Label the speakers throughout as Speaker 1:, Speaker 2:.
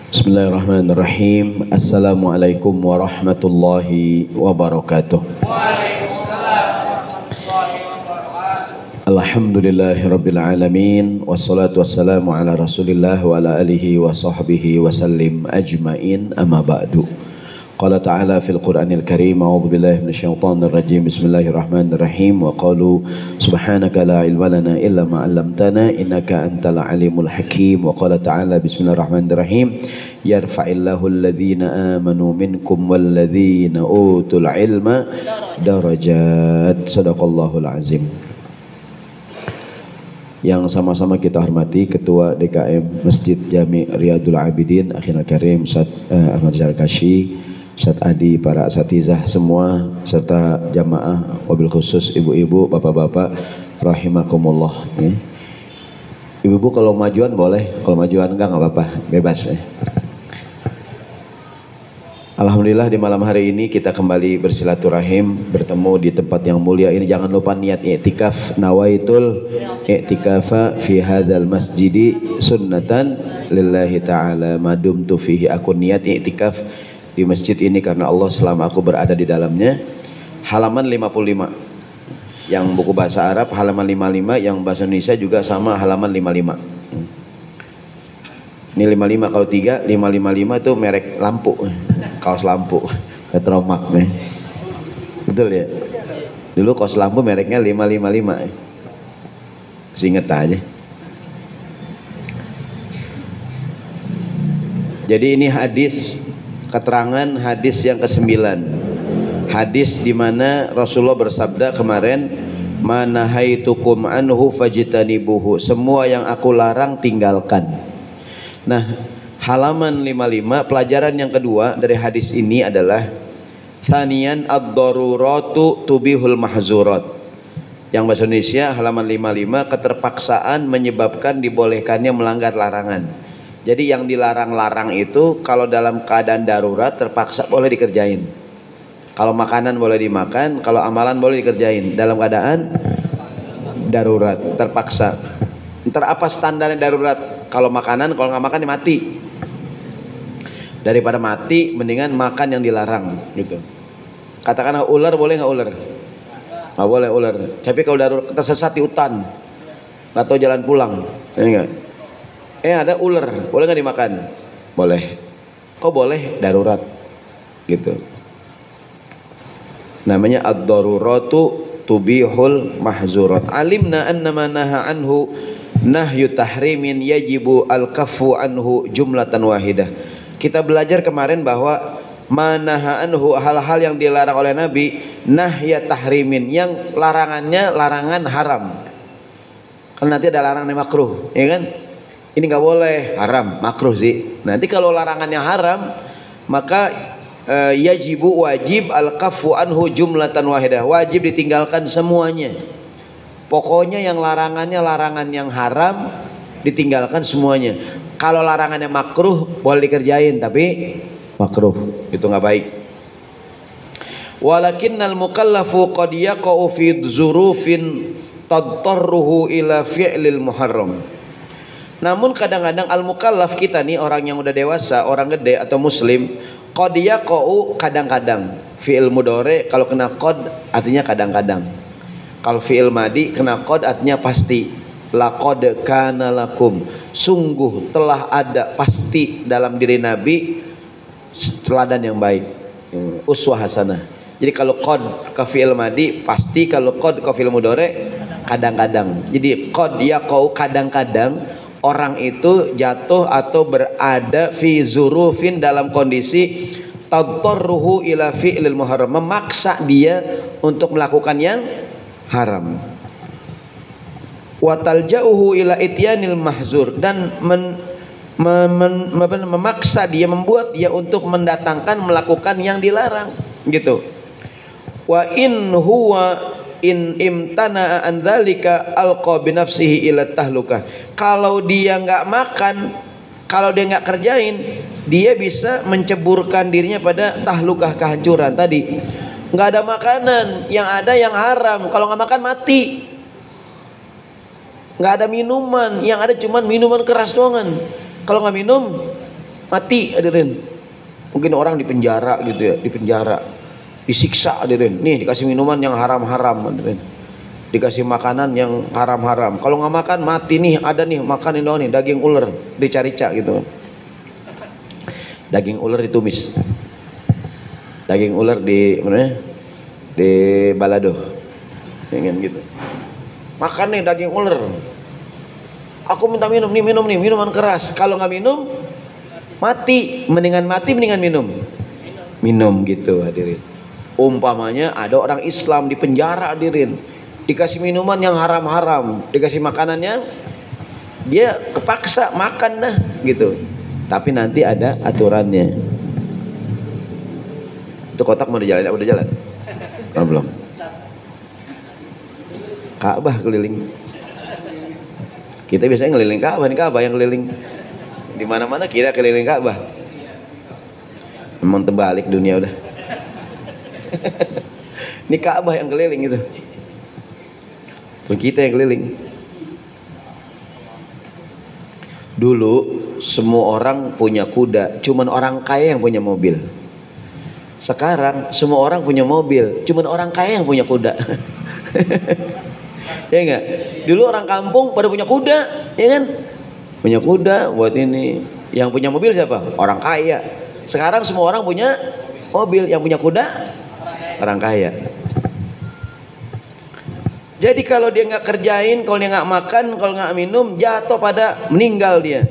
Speaker 1: Bismillahirrahmanirrahim. Assalamualaikum warahmatullahi wabarakatuh. Alhamdulillahirabbil alamin wassalatu wassalamu ala Rasulillah wa ala alihi wa sahbihi wa sallim ajmain, amma ba'du. Qala ta'ala fil Qur'anil Karim, a'udzu billahi minasyaitonir rajim. Bismillahirrahmanirrahim. Wa qalu subhanaka la ilma lana illa ma 'allamtana innaka antal alimul hakim. Wa qala ta'ala bismillahirrahmanirrahim. Yarfa'illahu alladhina amanu minkum walladhina utul ilma darajat. Shadaqallahul azim. Yang sama-sama kita hormati Ketua DKM Masjid Jami Riyadul Abidin Akhirul Karim Ustaz Ahmad Zarkashi, Ustaz Adi, para asatizah semua, serta jamaah, wabil khusus ibu-ibu, bapak-bapak, rahimakumullah. Ibu-ibu kalau majuan boleh, kalau majuan enggak apa-apa, bebas. Alhamdulillah di malam hari ini kita kembali bersilaturahim, bertemu di tempat yang mulia ini. Jangan lupa niat i'tikaf, nawaitul i'tikafa fi hadzal masjidi sunnatan lillahi ta'ala madumtu fihi. Aku niat i'tikaf di masjid ini karena Allah selama aku berada di dalamnya. Halaman 55 yang buku bahasa Arab, halaman 55 yang bahasa Indonesia juga sama, halaman 55. Ini 55, kalau 3 555 itu merek lampu, kaos lampu Petromak nih. Betul ya? Dulu kaos lampu mereknya 555. Ingat aja. Jadi ini hadis, keterangan hadis yang ke-9. Hadis di mana Rasulullah bersabda kemarin, "Manahaitukum anhu fajtanibuhu." Semua yang aku larang tinggalkan. Nah, halaman 55 pelajaran yang kedua dari hadis ini adalah Thaniyan ad-daruratu tubihul mahzurat. Yang bahasa Indonesia halaman 55, keterpaksaan menyebabkan dibolehkannya melanggar larangan. Jadi yang dilarang-larang itu kalau dalam keadaan darurat terpaksa boleh dikerjain. Kalau makanan boleh dimakan, kalau amalan boleh dikerjain. Dalam keadaan darurat, terpaksa. Ntar apa standarnya darurat? Kalau makanan, kalau nggak makan mati. Daripada mati, mendingan makan yang dilarang gitu. Katakanlah ular, boleh nggak ular? Nggak boleh ular. Tapi kalau darurat tersesat di hutan, nggak tahu jalan pulang, ya enggak? Ada ular, boleh nggak dimakan? Boleh. Kok boleh? Darurat, gitu. Namanya ad-daruratu tubihul mahzurat. Alimna annama naha anhu nahyu tahrimin yajibu al-kaffu anhu jumlatan wahidah. Kita belajar kemarin bahwa manaha anhu, hal-hal yang dilarang oleh Nabi, nahya tahrimin, yang larangannya larangan haram. Kan nanti ada larangan yang makruh, ya kan? Ini nggak boleh, haram, makruh sih. Nanti kalau larangannya haram, maka yajibu, wajib, al-kaffu anhu jumlatan wahidah, wajib ditinggalkan semuanya. Pokoknya yang larangannya larangan yang haram ditinggalkan semuanya. Kalau larangannya makruh boleh dikerjain, tapi makruh itu nggak baik. Walakinnal mukallafu qad yaqa'u fi dzurufin tadtarruhu ila fi'lil muharram. Namun kadang-kadang al-mukallaf kita nih, orang yang udah dewasa, orang gede atau muslim, qad yaqa'u, kadang-kadang. Fi'il mudhari kalau kena qad artinya kadang-kadang. Kalau fi'il madi kena qad artinya pasti. Laqad kana lakum, sungguh telah ada pasti dalam diri Nabi teladan yang baik, uswah hasanah. Jadi kalau qad ke fi'il madi pasti, kalau qad ke fi'il mudhari kadang-kadang. Jadi qad yaqau, kadang-kadang orang itu jatuh atau berada fi zurufin, dalam kondisi tadtarruhu ila fi'lil muharram, memaksa dia untuk melakukan yang haram. Wa talja'uhu ila ityanil mahzur, dan memaksa dia, membuat dia untuk mendatangkan, melakukan yang dilarang gitu. Wa in huwa in imtana an dzalika alqa bi nafsihi ila tahlukah. Kalau dia nggak makan, kalau dia nggak kerjain, dia bisa menceburkan dirinya pada tahlukah, kehancuran tadi. Nggak ada makanan, yang ada yang haram. Kalau nggak makan mati. Nggak ada minuman, yang ada cuman minuman keras doangan. Kalau nggak minum mati hadirin. Mungkin orang di penjara gitu ya, di penjara, disiksa hadirin. Nih dikasih minuman yang haram-haram hadirin, dikasih makanan yang haram-haram. Kalau nggak makan mati nih, ada nih makan ini nih daging ular dicari-cari gitu. Daging ular ditumis, daging ular di mana? Di balado, ingin gitu. Makan nih daging ular. Aku minta minum nih, minum nih, minuman keras. Kalau nggak minum mati, mendingan minum. Minum gitu hadirin. Umpamanya ada orang Islam di penjara hadirin, dikasih minuman yang haram-haram, dikasih makanan yang dia kepaksa makan dah gitu. Tapi nanti ada aturannya. Itu kotak mau dijalan, udah jalan? Oh, belum. Ka'bah keliling. Kita biasanya ngeliling Ka'bah, nih Ka'bah yang keliling. Di mana-mana kira keliling Ka'bah. Memang terbalik dunia udah. Ini Ka'bah yang keliling itu. Bukan kita yang keliling. Dulu semua orang punya kuda, cuman orang kaya yang punya mobil. Sekarang semua orang punya mobil, cuman orang kaya yang punya kuda. Ya enggak? Dulu orang kampung pada punya kuda, ya kan? Punya kuda buat ini. Yang punya mobil siapa? Orang kaya. Sekarang semua orang punya mobil, yang punya kuda orang kaya. Jadi kalau dia nggak kerjain, kalau dia nggak makan, kalau nggak minum, jatuh pada meninggal dia.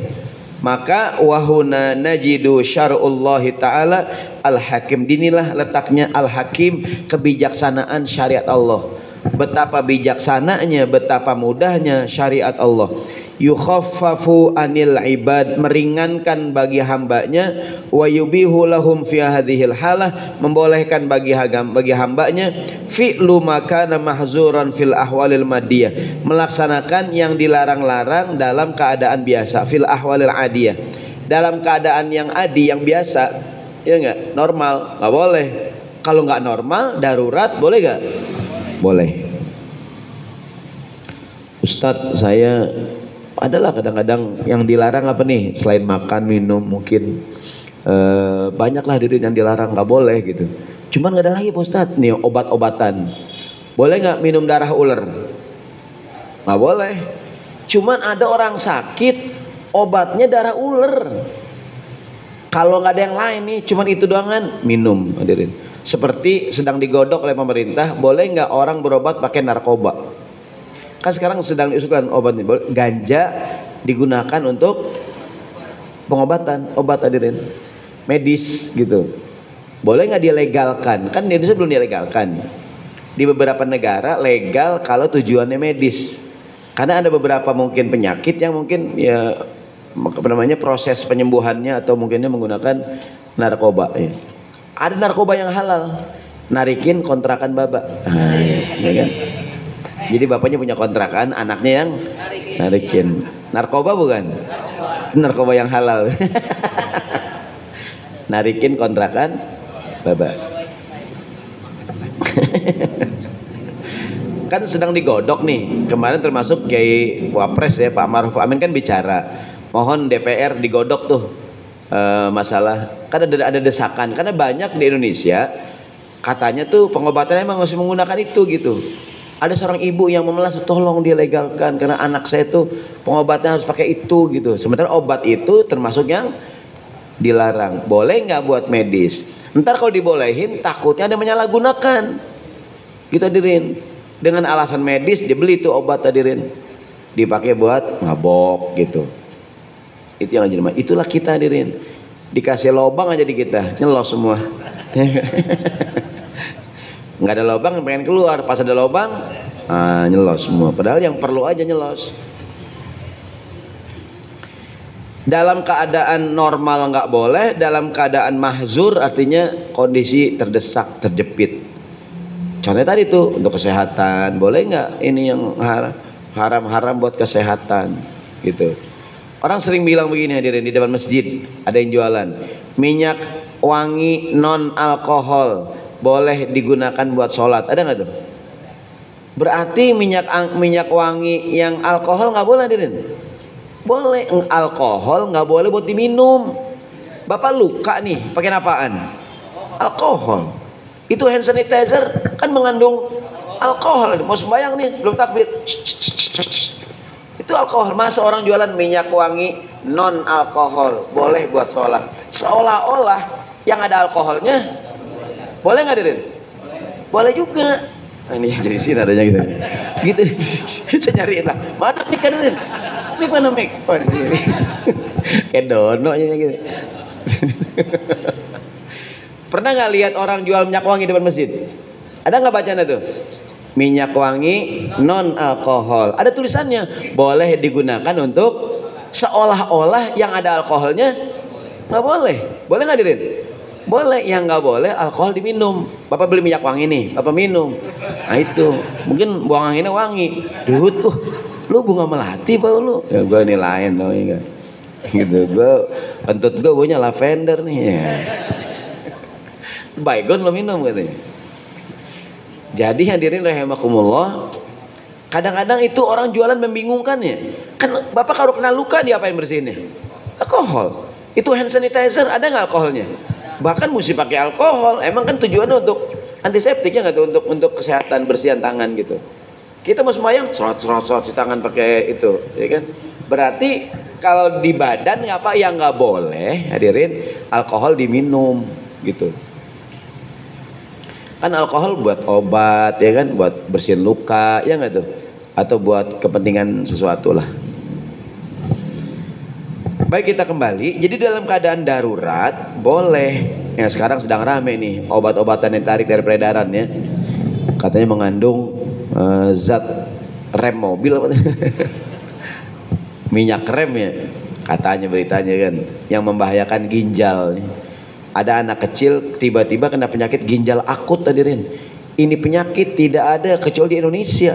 Speaker 1: Maka wahuna najidu syar'ullahi ta'ala al-hakim. Dinilah letaknya al-hakim, kebijaksanaan syariat Allah. Betapa bijaksananya, betapa mudahnya syariat Allah. Yukhaffafu anil ibad, meringankan bagi hambanya, wa yubihu lahum fi hadhil halah, membolehkan bagi hambanya, fi'lu makana mahzuran fil ahwalil madiyah, melaksanakan yang dilarang-larang dalam keadaan biasa, fil ahwalil adiyah, dalam keadaan yang adi, yang biasa, ya enggak, normal, enggak boleh. Kalau enggak normal, darurat, boleh enggak? Boleh. Ustadz, saya adalah kadang-kadang yang dilarang apa nih, selain makan minum mungkin banyaklah diri yang dilarang, nggak boleh gitu. Cuman nggak ada lagi Pak Ustadz nih, obat-obatan boleh nggak? Minum darah ular nggak boleh. Cuman ada orang sakit obatnya darah ular, kalau nggak ada yang lain nih, cuman itu doangan, minum hadirin. Seperti sedang digodok oleh pemerintah, boleh nggak orang berobat pakai narkoba? Kan sekarang sedang diusulkan obat ini, ganja digunakan untuk pengobatan, obat hadirin, medis gitu. Boleh nggak dilegalkan? Kan di Indonesia belum dilegalkan. Di beberapa negara legal kalau tujuannya medis. Karena ada beberapa mungkin penyakit yang mungkin ya apa namanya, proses penyembuhannya atau mungkinnya menggunakan narkoba ya. Ada narkoba yang halal, narikin kontrakan baba. Ya kan? Jadi bapaknya punya kontrakan, anaknya yang narikin. Narkoba bukan? Narkoba yang halal. Narikin kontrakan baba. Kan sedang digodok nih. Kemarin termasuk Kiai Wapres ya, Pak Maruf Amin kan bicara, mohon DPR digodok tuh masalah. Kan ada desakan karena banyak di Indonesia katanya tuh pengobatannya emang masih menggunakan itu gitu. Ada seorang ibu yang memelas, tolong dilegalkan karena anak saya tuh pengobatnya harus pakai itu gitu. Sementara obat itu termasuk yang dilarang. Boleh nggak buat medis? Ntar kalau dibolehin takutnya ada menyalahgunakan. Gitu hadirin. Dengan alasan medis dibeli tuh obat hadirin, dipakai buat mabok gitu. Itu yang jadi. Itulah kita hadirin. Dikasih lobang aja di kita, nyelos semua. Nggak ada lobang pengen keluar, pas ada lobang nyelos semua, padahal yang perlu aja nyelos. Dalam keadaan normal nggak boleh, dalam keadaan mahzur artinya kondisi terdesak, terjepit. Contohnya tadi tuh untuk kesehatan, boleh nggak ini yang haram-haram buat kesehatan gitu. Orang sering bilang begini hadirin, di depan masjid ada yang jualan minyak wangi non alkohol, boleh digunakan buat sholat, ada nggak tuh? Berarti minyak wangi yang alkohol nggak boleh hadirin? Boleh. Alkohol nggak boleh buat diminum. Bapak luka nih, pakai apaan? Alkohol. Itu hand sanitizer kan mengandung alkohol. Mau sembahyang nih, belum takbir. Itu alkohol. Masa orang jualan minyak wangi non alkohol boleh buat sholat? Seolah-olah yang ada alkoholnya boleh nggak, Dirin? Boleh juga. Nah, ini jadi sini adanya gitu. Gitu. Saya nyariin lah. Mana mik kan, Dirin? Mik mana mik? Oh, di sini. Kayak dono aja gitu. Pernah nggak lihat orang jual minyak wangi depan masjid? Ada nggak bacaan itu? Minyak wangi non alkohol. Ada tulisannya, boleh digunakan untuk, seolah-olah yang ada alkoholnya nggak boleh. Boleh nggak, Dirin? Boleh. Yang nggak boleh alkohol diminum. Bapak beli minyak wangi nih, Bapak minum. Nah itu, mungkin buang anginnya wangi. Duhut, lu bunga melati bau lu. Ya gue ini lain tau ya. Gitu, gue kentut gue baunya lavender nih ya. Baygon lo minum katanya. Jadi hadirin rahimakumullah, kadang-kadang itu orang jualan membingungkan ya. Kan Bapak kalau kena luka diapain bersihinnya? Alkohol. Itu hand sanitizer ada nggak alkoholnya? Bahkan mesti pakai alkohol. Emang kan tujuannya untuk antiseptik ya nggak tuh, untuk kesehatan, bersihan tangan gitu. Kita mau sembahyang serot di tangan pakai itu, ya kan? Berarti kalau di badan apa yang nggak boleh, hadirin, alkohol diminum gitu. Kan alkohol buat obat ya kan, buat bersihin luka ya nggak tuh, atau buat kepentingan sesuatu lah. Baik, kita kembali. Jadi dalam keadaan darurat boleh. Ya sekarang sedang rame nih obat-obatan yang tarik dari peredaran ya, katanya mengandung zat rem mobil apa minyak rem ya katanya beritanya kan, yang membahayakan ginjal. Ada anak kecil tiba-tiba kena penyakit ginjal akut, hadirin. Ini penyakit tidak ada kecuali di Indonesia.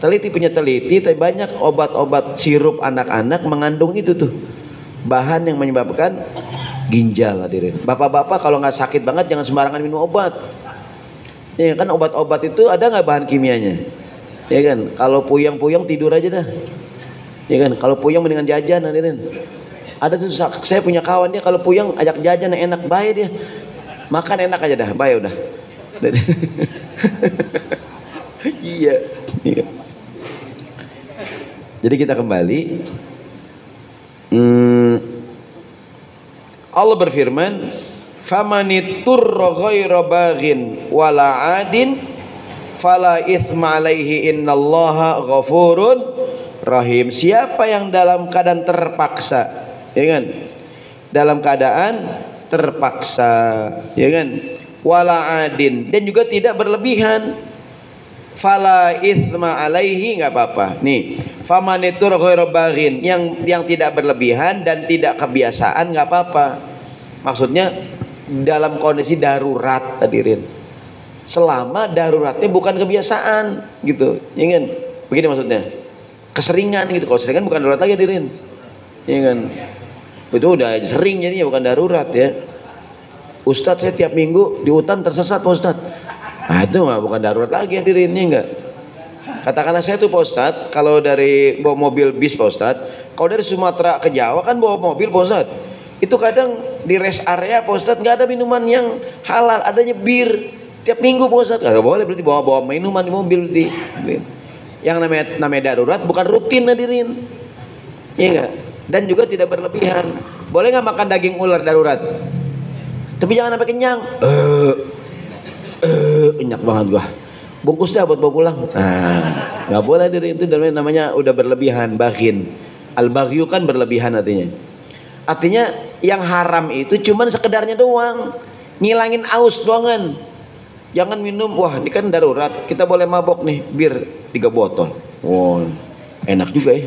Speaker 1: Teliti punya teliti, tapi banyak obat-obat sirup anak-anak mengandung itu tuh bahan yang menyebabkan ginjal, hadirin. Bapak-bapak kalau nggak sakit banget jangan sembarangan minum obat. Ya kan, obat-obat itu ada nggak bahan kimianya? Ya kan, kalau puyeng-puyeng tidur aja dah. Ya kan, kalau puyeng mendingan jajan, hadirin. Ada tuh, saya punya kawan dia kalau puyeng ajak jajan enak, baik dia. Makan enak aja dah, baik udah. Iya. Jadi kita kembali. Allah berfirman, "Famaniturra ghaira baghin wala 'adin fala itsma 'alaihi innallaha ghafurun rahim." Siapa yang dalam keadaan terpaksa, ya kan? Dalam keadaan terpaksa, ya kan? Wala 'adin, dan juga tidak berlebihan. Fala itsma 'alaihi, enggak apa-apa. Nih, famanitur ghairu baghin, yang tidak berlebihan dan tidak kebiasaan, enggak apa-apa. Maksudnya dalam kondisi darurat, hadirin. Selama daruratnya bukan kebiasaan gitu. Ya kan? Begini maksudnya. Keseringan gitu. Kalau seringan bukan darurat lagi, hadirin. Ya kan? Itu udah sering jadinya, bukan darurat ya. Ustadz, saya tiap minggu di hutan tersesat, Pak Ustadz. Nah itu mah bukan darurat lagi, hadirin, ya enggak? Katakanlah saya tuh Pak Ustadz, kalau dari bawa mobil bis Pak Ustadz, kalau dari Sumatera ke Jawa kan bawa mobil Pak Ustadz, itu kadang di rest area Pak Ustadz nggak ada minuman yang halal, adanya bir tiap minggu Pak Ustadz. Nggak boleh berarti bawa minuman di mobil di. Yang namanya darurat bukan rutin, hadirin, iya enggak? Dan juga tidak berlebihan. Boleh nggak makan daging ular darurat? Tapi jangan sampai kenyang. Enak banget gua, bungkus dah buat bawa pulang. Nah, nggak boleh, diri itu namanya udah berlebihan, baghin. Al-baghyu kan berlebihan artinya yang haram itu cuman sekedarnya doang, ngilangin aus doangan. Jangan minum, wah ini kan darurat, kita boleh mabok nih, bir 3 botol. Oh, enak juga ya.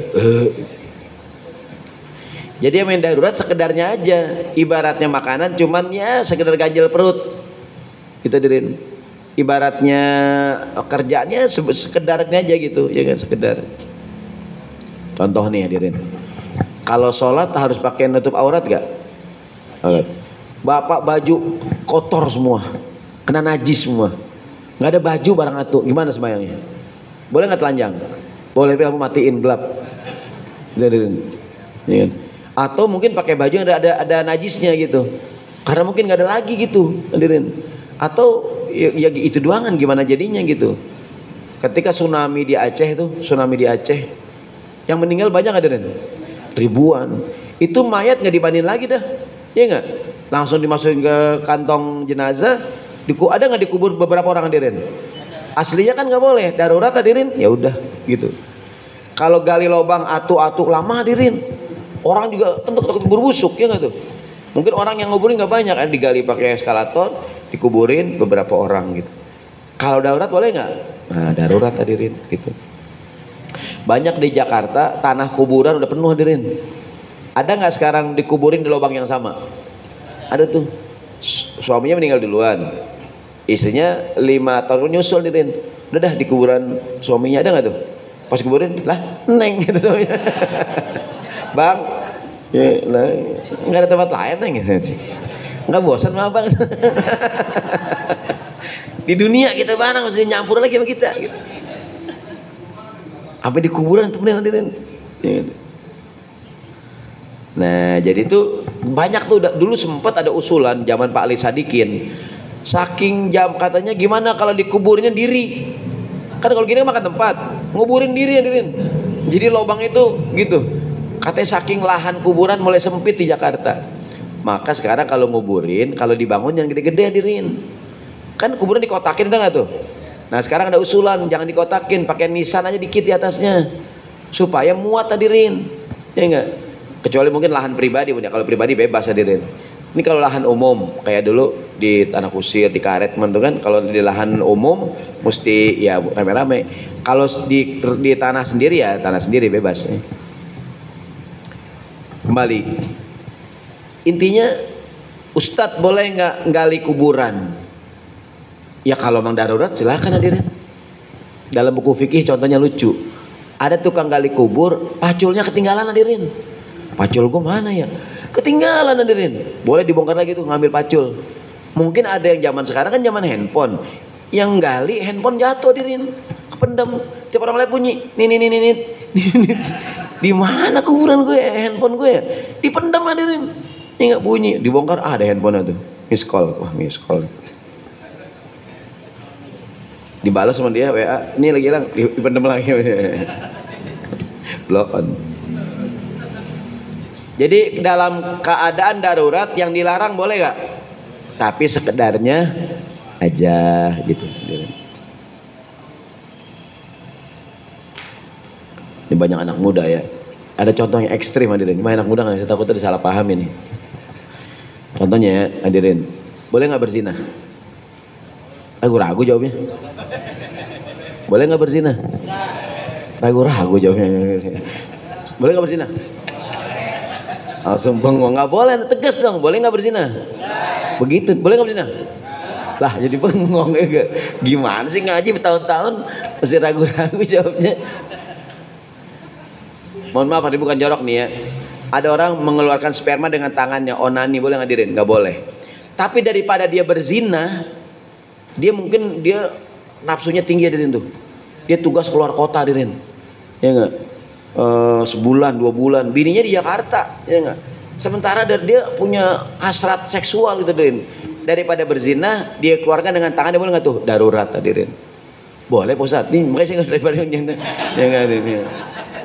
Speaker 1: Jadi yang main darurat sekedarnya aja, ibaratnya makanan cuman ya sekedar ganjel perut. Kita dirin, ibaratnya kerjanya sekedarnya aja gitu, ya kan, sekedar. Contoh nih hadirin, kalau sholat harus pakai nutup aurat gak? Bapak baju kotor semua, kena najis semua, nggak ada baju barang atuh, gimana sembayangnya? Boleh nggak telanjang? Boleh, tapi aku matiin gelap. Hadirin, ya kan? Atau mungkin pakai baju yang ada najisnya gitu, karena mungkin nggak ada lagi gitu, hadirin. Atau ya itu doangan, gimana jadinya gitu. Ketika tsunami di Aceh itu, yang meninggal banyak, hadirin, ribuan. Itu mayat nggak dibanding lagi dah, ya nggak? Langsung dimasukin ke kantong jenazah, ada nggak dikubur beberapa orang, hadirin? Aslinya kan nggak boleh, darurat, hadirin, ya udah gitu. Kalau gali lubang atu lama, hadirin, orang juga takut berbusuk, ya nggak tuh? Mungkin orang yang nguburin nggak banyak, kan digali pakai eskalator, dikuburin beberapa orang gitu. Kalau darurat boleh nggak? Nah, darurat, hadirin, gitu. Banyak di Jakarta tanah kuburan udah penuh, hadirin. Ada nggak sekarang dikuburin di lubang yang sama? Ada tuh. Suaminya meninggal duluan, istrinya 5 tahun nyusul, hadirin. Udah dah di kuburan suaminya, ada nggak tuh? Pas kuburin, lah neng gitu tuh. Bang, ya, nah, nggak ada tempat lain neng gitu sih. Nggak bosan mah bang. Di dunia kita barang mesti nyampur lagi sama kita gitu. Apa di kuburan temenin, hadirin. Nah, jadi itu banyak tuh. Dulu sempat ada usulan zaman Pak Ali Sadikin. Saking jam katanya, gimana kalau dikuburnya diri? Kan kalau gini makan tempat, nguburin diri, hadirin. Jadi lubang itu gitu. Katanya saking lahan kuburan mulai sempit di Jakarta. Maka sekarang kalau nguburin, kalau dibangun jangan gede-gede, hadirin. Kan kuburan dikotakin, ada nggak tuh? Nah sekarang ada usulan jangan dikotakin, pakai nisan aja dikit di atasnya supaya muat, hadirin, ya enggak? Kecuali mungkin lahan pribadi punya. Kalau pribadi bebas, hadirin. Ini kalau lahan umum kayak dulu di Tanah Kusir, di Karet tuh kan, kalau di lahan umum mesti ya rame-rame. Kalau di tanah sendiri ya tanah sendiri bebas. Kembali, intinya Ustadz boleh nggak gali kuburan? Ya kalau memang darurat silakan, hadirin. Dalam buku fikih contohnya lucu. Ada tukang gali kubur, paculnya ketinggalan, hadirin. Pacul gua mana ya? Ketinggalan, hadirin. Boleh dibongkar lagi tuh, ngambil pacul. Mungkin ada yang zaman sekarang kan zaman handphone. Yang gali handphone jatuh, hadirin. Kependam. Tiap orang lihat bunyi. Nih. Di mana kuburan gue ya? Handphone gue ya? Dipendam, hadirin. Ini enggak bunyi, dibongkar, ada handphone tuh. Miss call. Wah, miss call. Dibalas sama dia WA, ini lagi hilang, dipendam lagi. Block on. Jadi dalam keadaan darurat yang dilarang boleh gak? Tapi sekedarnya aja gitu. Ini banyak anak muda ya. Ada contoh yang ekstrim, hadirin. Ini anak muda kan, saya takut ada salah paham ini. Contohnya ya, hadirin, boleh gak berzina? Ragu-ragu jawabnya. Boleh gak berzina? Ragu-ragu jawabnya. Boleh gak berzina? Langsung bengong, nggak boleh, tegas dong. Boleh nggak berzina? Begitu, boleh nggak berzina? Lah jadi bengong ya. Gimana sih ngaji bertahun-tahun masih ragu-ragu jawabnya? Mohon maaf, ini bukan jorok nih ya. Ada orang mengeluarkan sperma dengan tangannya, onani, boleh nggak, hadirin? Nggak boleh. Tapi daripada dia berzina, dia mungkin nafsunya tinggi, hadirin tuh. Dia tugas keluar kota, hadirin. Ya nggak? Sebulan 2 bulan, bininya di Jakarta, ya enggak? Sementara dia punya hasrat seksual gitu, hadirin. Daripada berzina, dia keluarkan dengan tangannya, boleh nggak tuh? Darurat, hadirin. Boleh, Pak Ustadz. Nih, makanya saya nggak daripada yang ya enggak, hadirin.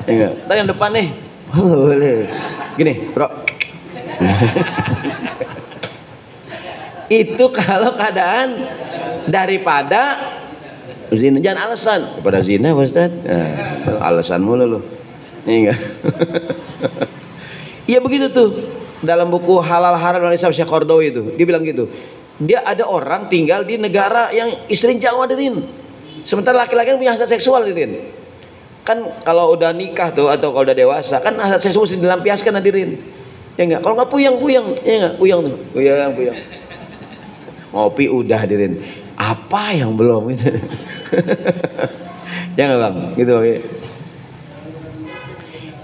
Speaker 1: Ya enggak. Ntar yang depan nih, boleh. Gini, bro. Itu kalau keadaan daripada zina, jangan alasan. Daripada zina, Pak Ustadz. Nah, alasan mulu lu. Iya. Iya begitu tuh. Dalam buku Halal Haram dari Syekh Qardawi itu, dia bilang gitu. Dia ada orang tinggal di negara yang istrinya jauh, hadirin. Sementara laki-laki punya hasrat seksual, hadirin. Kan kalau udah nikah tuh atau kalau udah dewasa, kan hasrat seksual mesti dilampiaskan, hadirin. Ya enggak? Kalau enggak puyang, ya enggak? Puyang tuh. Puyang. Ngopi udah, hadirin. Apa yang belum itu? Jangan bang, gitu. Ya.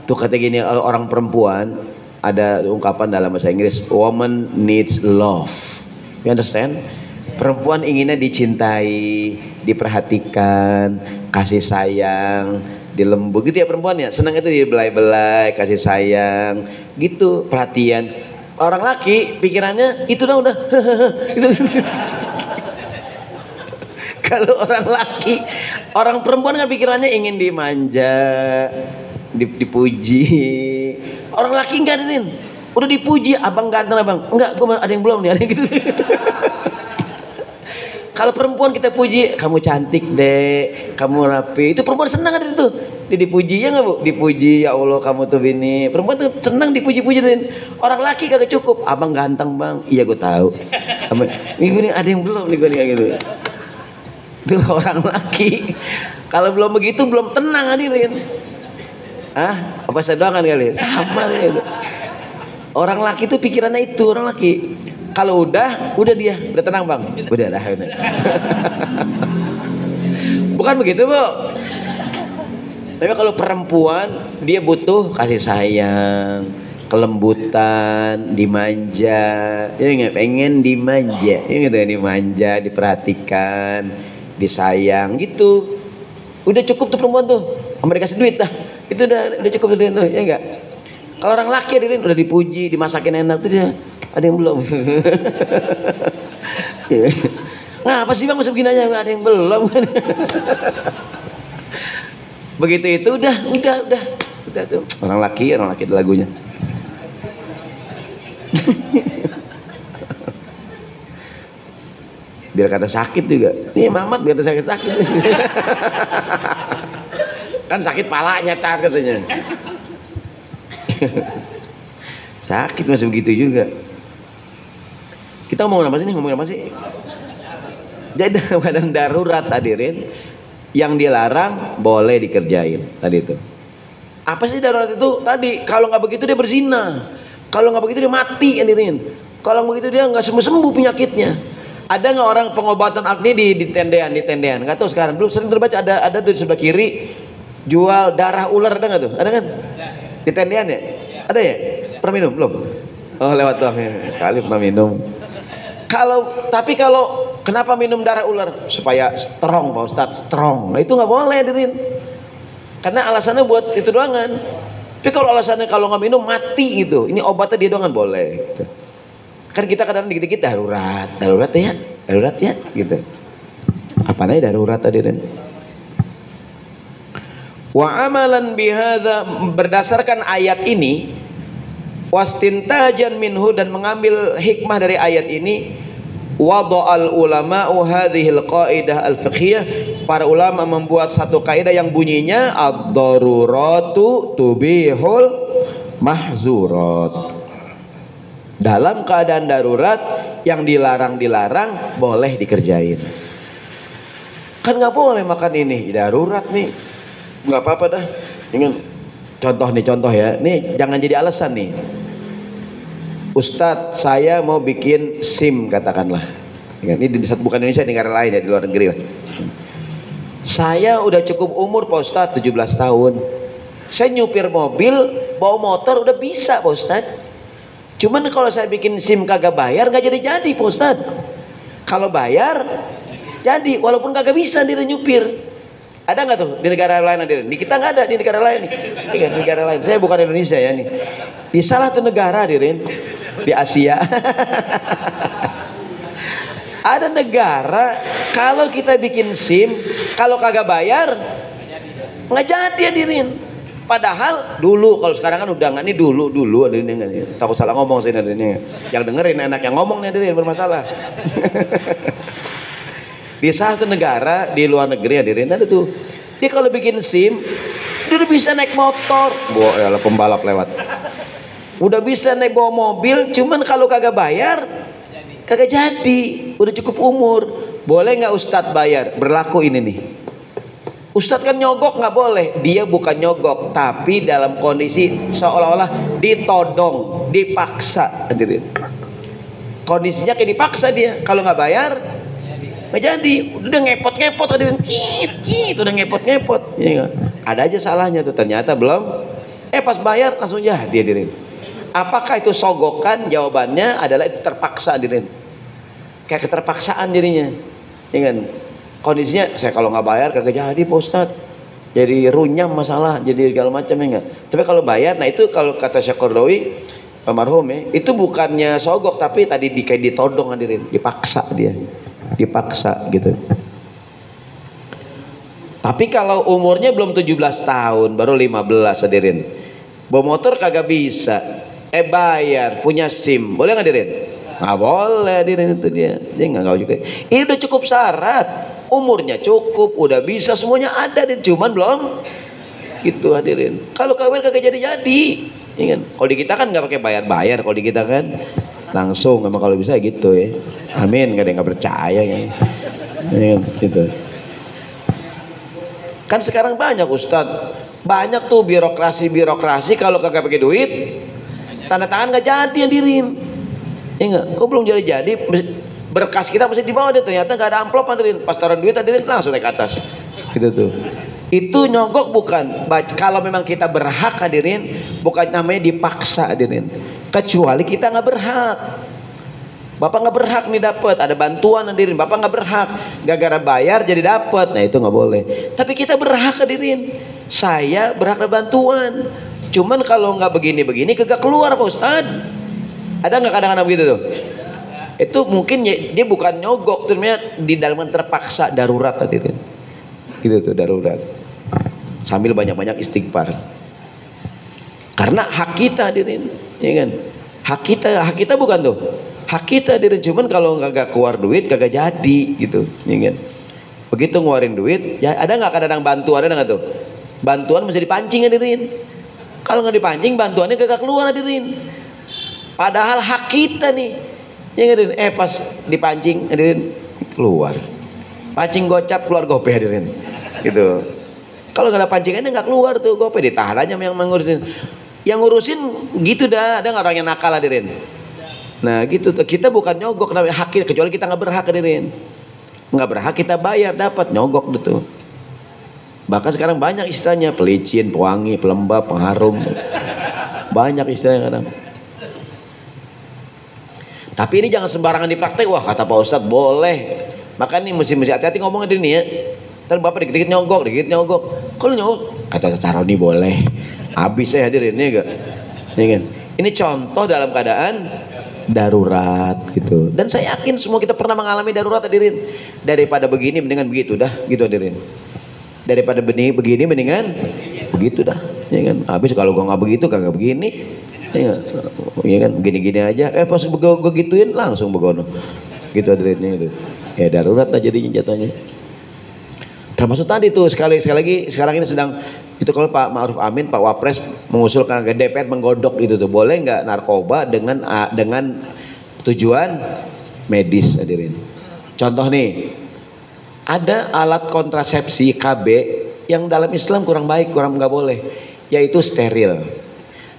Speaker 1: Tuh kata gini, kalau orang perempuan ada ungkapan dalam bahasa Inggris, woman needs love. You understand? Perempuan inginnya dicintai, diperhatikan, kasih sayang, dilembut gitu ya perempuan ya, senang itu dibelai-belai, kasih sayang gitu, perhatian. Orang laki pikirannya itu udah kalau orang laki, orang perempuan kan pikirannya ingin dimanja, dipuji. Orang laki enggak, Din. Udah dipuji, abang ganteng abang. Enggak, gua ada yang belum nih, ada yang gitu. Kalau perempuan kita puji, kamu cantik deh, kamu rapi. Itu perempuan senang kan itu. Dipuji ya nggak bu? Dipuji, ya Allah kamu tuh bini. Perempuan tuh senang dipuji-puji. Orang laki kagak cukup. Abang ganteng bang. Iya gue tahu. Nih ada yang belum nih gue nih gitu. Itu orang laki. Kalau belum begitu belum tenang hadirin. Ah, apa saya doangan kali? Sama gitu. Orang laki itu pikirannya itu, orang laki. Kalau udah dia udah tenang bang, udah dah. Bukan begitu bu. Tapi kalau perempuan dia butuh kasih sayang, kelembutan, dimanja. Ya nggak pengen dimanja, ya gitu ya, dimanja, diperhatikan, disayang gitu. Udah cukup tuh perempuan tuh, mereka kasih duit dah. Itu udah cukup tuh, ya enggak. Kalau orang laki hadirin udah dipuji, dimasakin enak tuh dia. Ada yang belum. Nah, apa sih bang masa begini aja ada yang belum. Begitu itu udah tuh. Orang laki itu lagunya. Biar kata sakit juga. Nih Mamat biar kata sakit. Kan sakit palanya tar katanya. Sakit masih begitu juga. Kita ngomongin apa sih? Jadi dalam keadaan darurat hadirin, yang dilarang boleh dikerjain tadi itu. Apa sih darurat itu? Tadi kalau nggak begitu dia berzina, kalau nggak begitu dia mati hadirin, kalau begitu dia nggak sembuh penyakitnya. Ada nggak orang pengobatan ini di tendean? Nggak tahu sekarang. Dulu sering terbaca ada tuh di sebelah kiri jual darah ular, ada nggak tuh? Ada kan? Di tendean ya? Ada ya? Pernah minum belum? Oh lewat tuh sekali pernah minum. Tapi kalau kenapa minum darah ular? Supaya strong Pak Ustadz, strong. Nah itu nggak boleh hadirin. Karena alasannya buat itu doangan. Tapi kalau alasannya kalau nggak minum mati gitu, ini obatnya dia doangan boleh. Gitu. Kan kita kadang dikit-dikit darurat ya, gitu. Apa namanya darurat hadirin? Wa amalan bihadza, berdasarkan ayat ini, wastintajan minhu, dan mengambil hikmah dari ayat ini, wada'al ulama'u hadhil qaidah al-fiqhiyah, para ulama membuat satu kaidah yang bunyinya ad-daruratu tubihul mahzurat. Dalam keadaan darurat yang dilarang boleh dikerjain. Kan nggak boleh makan ini darurat nih, nggak apa-apa dah. Ingin contoh ya, nih jangan jadi alasan nih. Ustadz saya mau bikin SIM katakanlah, ini bukan Indonesia, di negara lain ya, di luar negeri lah. Saya udah cukup umur Pak Ustadz, 17 tahun. Saya nyupir mobil, bawa motor udah bisa Pak Ustadz. Cuman kalau saya bikin SIM kagak bayar nggak jadi Pak Ustadz. Kalau bayar jadi, walaupun kagak bisa dia nyupir. Ada nggak tuh di negara lain hadirin? Di kita nggak ada, di negara lain nih. Di negara lain. Saya bukan Indonesia ya nih. Di salah satu negara hadirin, di Asia. Ada negara kalau kita bikin SIM, kalau kagak bayar nggak jadi hadirin. Padahal dulu, kalau sekarang kan udah nggak, nih dulu hadirin, takut salah ngomong sih hadirin. Yang dengerin enak, yang ngomong nih hadirin bermasalah. Di satu negara di luar negeri hadirin ada tuh, dia kalau bikin SIM dia udah bisa naik motor, ya pembalap lewat, udah bisa naik bawa mobil, cuman kalau kagak bayar kagak jadi, udah cukup umur. Boleh nggak Ustadz bayar? Berlaku ini nih, Ustadz kan nyogok nggak boleh. Dia bukan nyogok, tapi dalam kondisi seolah-olah ditodong, dipaksa hadirin. Kondisinya kayak dipaksa dia, kalau nggak bayar nggak jadi, udah ngepot hadirin, udah ngepot ya, ada aja salahnya tuh, ternyata belum pas bayar langsung jadi hadirin. Apakah itu sogokan? Jawabannya adalah itu terpaksa hadirin, kayak keterpaksaan dirinya ya kan. Kondisinya saya kalau nggak bayar kagak jadi Pak Ustadz, jadi runyam masalah, jadi segala macam ya enggak. Tapi kalau bayar, nah itu kalau kata Syekh Qaradawi almarhum ya, itu bukannya sogok tapi tadi kayak ditodong hadirin, dipaksa dia, dipaksa gitu. Tapi kalau umurnya belum 17 tahun, baru 15 hadirin, bawa motor kagak bisa, bayar, punya SIM, boleh nggak hadirin? Nggak boleh hadirin, itu dia nggak juga. Ini udah cukup syarat, umurnya cukup, udah bisa semuanya ada, dan cuman belum gitu hadirin. Kalau kawin kagak jadi-jadi, ya kan? Kalau di kita kan nggak pakai bayar-bayar, kalau di kita kan langsung, memang kalau bisa gitu ya. Amin, nggak ada yang nggak percaya ya, gitu. Kan sekarang banyak Ustadz, banyak tuh birokrasi kalau kagak pakai duit, tanda tangan nggak jadi hadirin. Ya enggak, kok belum jadi berkas kita mesti dibawa deh, ternyata nggak ada amplop hadirin, pas taruh duit hadirin langsung naik ke atas gitu tuh. Itu nyogok bukan? Kalau memang kita berhak hadirin, bukan namanya dipaksa hadirin, kecuali kita nggak berhak. Bapak nggak berhak nih dapat, ada bantuan hadirin, bapak nggak berhak, gara-gara bayar jadi dapat, nah itu nggak boleh. Tapi kita berhak hadirin, saya berhak ada bantuan, cuman kalau nggak begini-begini kagak keluar Pak Ustadz. Ada nggak kadang-kadang begitu tuh? Itu mungkin dia bukan nyogok, ternyata di dalam terpaksa, darurat hadirin, gitu tuh, darurat. Sambil banyak-banyak istighfar, karena hak kita hadirin, ya kan? Hak kita bukan tuh, hak kita hadirin, cuman kalau nggak keluar duit kagak jadi gitu, ya kan? Begitu ngeluarin duit, ya ada nggak kadang-kadang bantuan, ada nggak tuh? Bantuan mesti dipancing hadirin. Kalau nggak dipancing, bantuannya kagak keluar hadirin. Padahal hak kita nih, ya hadirin. Pas dipancing hadirin keluar, pancing gocap keluar gope hadirin, gitu. Kalau nggak ada pancingannya nggak keluar tuh gope, ditahan aja yang ngurusin. Yang ngurusin gitu dah, ada nggak orang yang nakal hadirin? Nah gitu tuh, kita bukan nyogok namanya hak kita, kecuali kita nggak berhak hadirin. Nggak berhak kita bayar, dapat nyogok gitu. Bahkan sekarang banyak istilahnya, pelicin, pewangi, pelembab, pengharum, banyak istilahnya kadang. Tapi ini jangan sembarangan dipraktek. Wah kata Pak Ustadz boleh, maka nih mesti hati-hati ngomong hadirin nih ya. Ntar bapak dikit-dikit nyogok, kalau nyogok kata Caroni boleh, habis saya hadirin ya gak? Ya kan? Ini contoh dalam keadaan darurat gitu, dan saya yakin semua kita pernah mengalami darurat hadirin. Daripada begini mendingan begitu dah, gitu hadirin. Daripada begini mendingan begitu dah, ya kan? Habis kalau gua nggak begitu kagak begini, ya kan? Gini-gini aja, pas gua gituin langsung begono, gitu hadirinnya itu. Ya darurat lah jadinya jatuhnya. Termasuk tadi tuh sekali lagi sekarang ini sedang itu, kalau Pak Ma'ruf Amin, Pak Wapres mengusulkan ke DPR menggodok itu tuh, boleh nggak narkoba dengan tujuan medis hadirin. Contoh nih, ada alat kontrasepsi KB yang dalam Islam kurang baik, kurang nggak boleh, yaitu steril.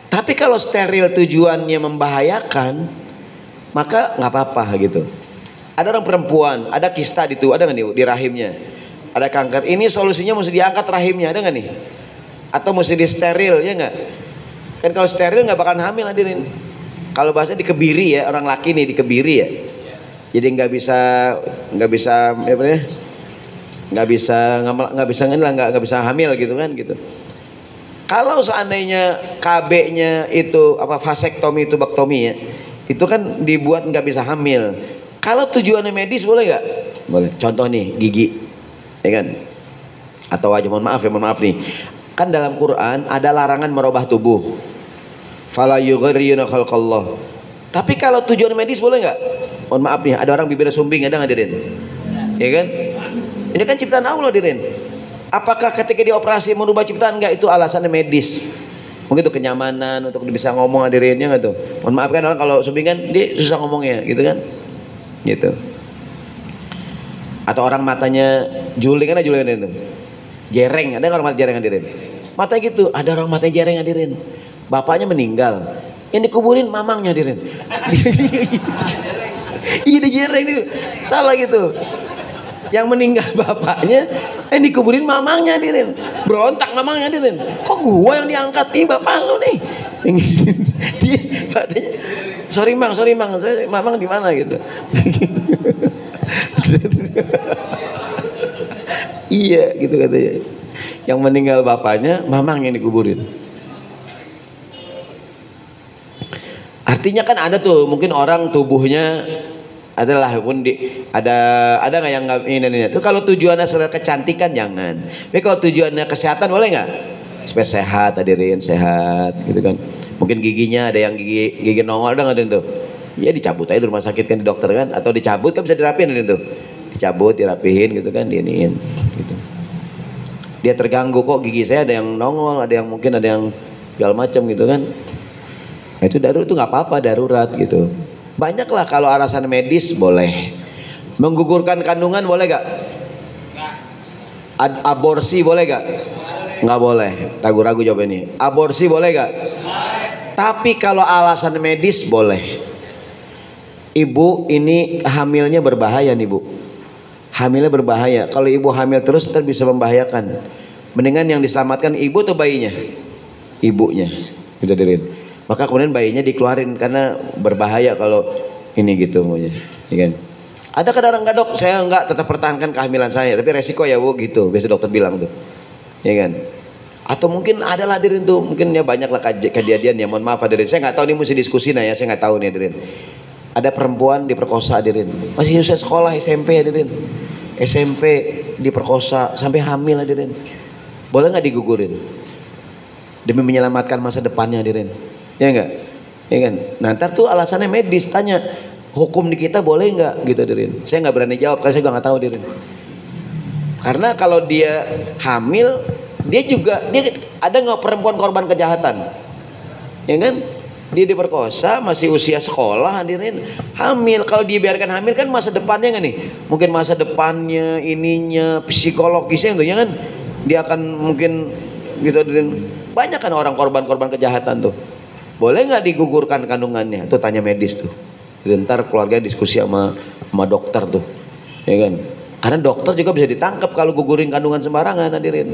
Speaker 1: Tapi kalau steril tujuannya membahayakan, maka nggak apa-apa gitu. Ada orang perempuan, ada kista itu, ada nggak nih di rahimnya? Ada kanker, ini solusinya mesti diangkat rahimnya, ada nggak nih? Atau mesti di steril, ya nggak? Kan kalau steril nggak bakalan hamil hadirin. Kalau bahasa dikebiri ya, orang laki nih dikebiri ya. Jadi nggak bisa apa ya? Nggak bisa hamil gitu kan gitu. Kalau seandainya KB-nya itu apa, vasektomi itu baktomi ya, itu kan dibuat nggak bisa hamil. Kalau tujuannya medis boleh nggak? Boleh. Contoh nih gigi, ya kan? Atau wajah, mohon maaf nih. Kan dalam Quran ada larangan merubah tubuh. Fala yughayyiruna khalqallah. Tapi kalau tujuan medis boleh nggak? Mohon maaf nih, ada orang bibirnya sumbing, ada nggak hadirin? Ya kan? Ini kan ciptaan Allah hadirin. Apakah ketika dioperasi merubah ciptaan? Enggak, itu alasannya medis. Mungkin itu kenyamanan untuk bisa ngomong hadirinnya nggak tuh? Mohon maaf kan, orang kalau sumbing kan dia susah ngomongnya, gitu kan? Gitu. Atau orang matanya juling, kan juling itu. Jereng, ada orang mata jereng hadirin? Mata gitu, ada orang mata jereng hadirin. Bapaknya meninggal, yang dikuburin mamangnya hadirin. Iya jereng itu, salah gitu. Yang meninggal bapaknya, yang dikuburin mamangnya hadirin. Berontak mamangnya hadirin. Kok gua yang diangkat nih, bapak lu nih? Dia katanya, sorry mang, mamang di mana gitu. Iya gitu katanya. Yang meninggal bapaknya, mamang yang dikuburin. Artinya kan ada tuh mungkin orang tubuhnya adalah pun ada nggak yang nggak ini tuh, kalau tujuannya soal kecantikan jangan, tapi kalau tujuannya kesehatan boleh nggak, supaya sehat, hadirin, sehat gitu kan. Mungkin giginya ada yang gigi nongol, ada nggak tuh, ya dicabut aja di rumah sakit kan, di dokter kan, atau dicabut kan bisa dirapiin tuh, dicabut dirapihin gitu kan, diiniin gitu. Dia terganggu, kok gigi saya ada yang nongol, ada yang mungkin ada yang segala macam gitu kan. Nah, itu darurat, itu nggak apa-apa, darurat gitu. Banyaklah kalau alasan medis boleh. Menggugurkan kandungan boleh gak? Aborsi boleh gak? Nggak boleh. Ragu-ragu jawab ini. Aborsi boleh gak? Tapi kalau alasan medis boleh. Ibu ini hamilnya berbahaya nih bu. Hamilnya berbahaya. Kalau ibu hamil terus ntar bisa membahayakan. Mendingan yang diselamatkan ibu atau bayinya? Ibunya. Gitu dirin. Maka kemudian bayinya dikeluarin karena berbahaya kalau ini gitu maunya, ya kan? Ada kadang nggak dok, saya nggak, tetap pertahankan kehamilan saya, tapi resiko ya bu gitu, biasa dokter bilang tuh, ya kan? Atau mungkin ada lah hadirin tuh, mungkin ya banyak lah kejadian ya, mohon maaf hadirin, saya nggak tahu, ini mesti diskusi nah ya, saya nggak tahu nih hadirin. Ada perempuan diperkosa hadirin, masih usia sekolah SMP hadirin, SMP diperkosa sampai hamil hadirin, boleh nggak digugurin demi menyelamatkan masa depannya hadirin? Ya enggak, ya kan? Nah ntar tuh alasannya medis, tanya hukum di kita boleh enggak gitu dirin. Saya nggak berani jawab karena saya juga nggak tahu dirin. Karena kalau dia hamil, dia ada nggak perempuan korban kejahatan, ya kan? Dia diperkosa masih usia sekolah hadirin, hamil. Kalau dibiarkan hamil kan masa depannya nggak nih? Mungkin masa depannya ininya psikologisnya itu ya kan? Dia akan mungkin gitu hadirin. Banyak kan orang korban kejahatan tuh. Boleh nggak digugurkan kandungannya? Tuh tanya medis tuh. Ntar keluarga diskusi sama dokter tuh, ya kan? Karena dokter juga bisa ditangkap kalau gugurin kandungan sembarangan hadirin.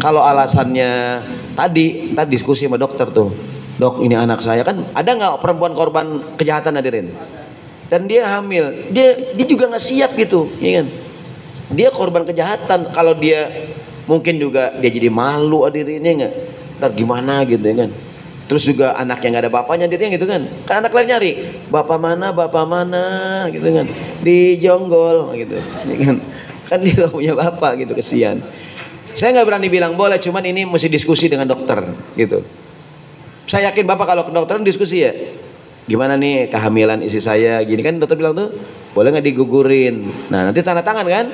Speaker 1: Kalau alasannya tadi diskusi sama dokter tuh, dok ini anak saya kan, ada nggak perempuan korban kejahatan hadirin? Dan dia hamil, dia juga nggak siap gitu, ya kan? Dia korban kejahatan, kalau dia mungkin juga dia jadi malu hadirin, ya nggak? Ntar gimana gitu ya kan? Terus juga anak yang gak ada bapaknya dirinya gitu kan, kan anak lain nyari bapak mana gitu kan, dijonggol gitu kan dia gak punya bapak gitu, kesian. Saya nggak berani bilang boleh, cuman ini mesti diskusi dengan dokter gitu. Saya yakin bapak kalau ke dokter diskusi ya, gimana nih kehamilan istri saya gini kan, dokter bilang tuh boleh nggak digugurin. Nah nanti tanda tangan kan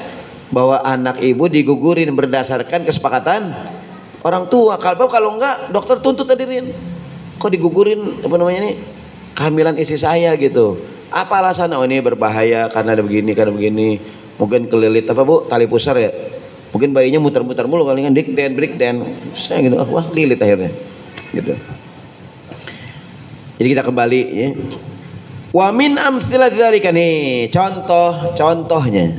Speaker 1: bahwa anak ibu digugurin berdasarkan kesepakatan orang tua. Kalau enggak dokter tuntut hadirin, kok digugurin apa namanya nih kehamilan istri saya gitu, apa alasan? Oh ini berbahaya karena ada begini, mungkin kelilit apa bu, tali pusar ya, mungkin bayinya muter-muter mulu kali kan, breakdown saya gitu, wah lilit akhirnya gitu. Jadi kita kembali ya, wa min amtsilat dzalika nih contohnya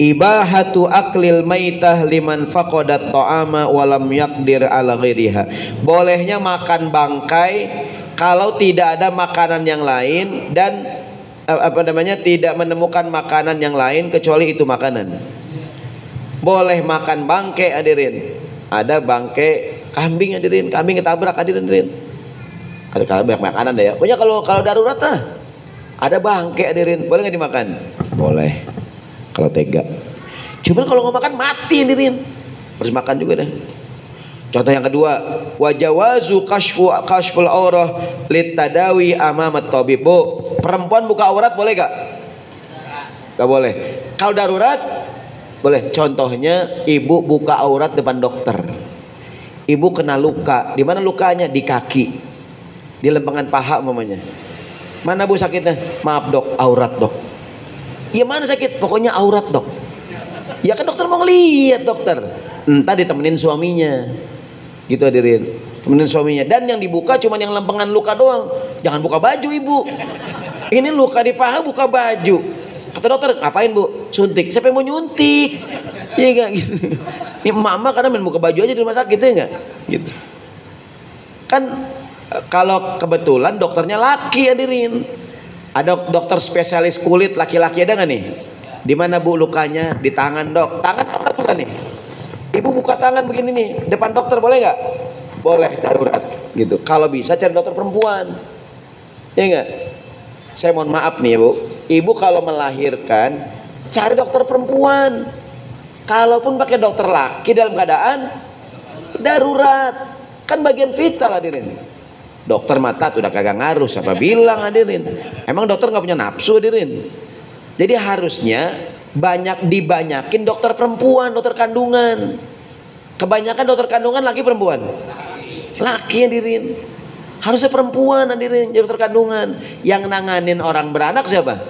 Speaker 1: ibahatu aklil maitah liman faqadat ta'ama walam yaqdir ala ghairiha. Bolehnya makan bangkai kalau tidak ada makanan yang lain dan tidak menemukan makanan yang lain kecuali itu makanan. Boleh makan bangkai hadirin. Ada bangkai kambing hadirin, kambing ketabrak hadirin. Ada kalau banyak makanan deh ya. Pokoknya kalau darurat ada bangkai hadirin, boleh nggak dimakan? Boleh. Kalau tega, cuman kalau nggak makan mati hadirin, harus makan juga deh. Contoh yang kedua, wajawazu kashful aurah litadawi amamat tabib. Bu, perempuan buka aurat boleh gak? Gak boleh. Kalau darurat boleh. Contohnya ibu buka aurat depan dokter, ibu kena luka. Di mana lukanya? Di kaki, di lempengan paha umpamanya. Mana bu sakitnya? Maaf dok, aurat dok. Ya mana sakit? Pokoknya aurat dok. Ya kan dokter mau ngeliat dokter. Entah ditemenin suaminya. Gitu hadirin. Temenin suaminya. Dan yang dibuka cuma yang lempengan luka doang. Jangan buka baju ibu. Ini luka di paha buka baju. Kata dokter, ngapain bu? Suntik. Siapa yang mau nyuntik? Iya gak gitu. Ini mama karena main buka baju aja di rumah sakit ya gak? Gitu. Kan kalau kebetulan dokternya laki hadirin. Ada dokter spesialis kulit laki-laki, ada nggak nih? Di mana bu lukanya? Di tangan dok. Tangan dokter bukan nih? Ibu buka tangan begini nih, depan dokter boleh nggak? Boleh, darurat gitu. Kalau bisa cari dokter perempuan, ya nggak? Saya mohon maaf nih ibu, ibu kalau melahirkan cari dokter perempuan. Kalaupun pakai dokter laki dalam keadaan darurat, kan bagian vital hadirin. Dokter mata udah kagak ngaruh, siapa bilang hadirin? Emang dokter nggak punya nafsu hadirin? Jadi harusnya dibanyakin dokter perempuan, dokter kandungan. Kebanyakan dokter kandungan laki perempuan? Laki hadirin. Harusnya perempuan hadirin jadi dokter kandungan. Yang nanganin orang beranak siapa?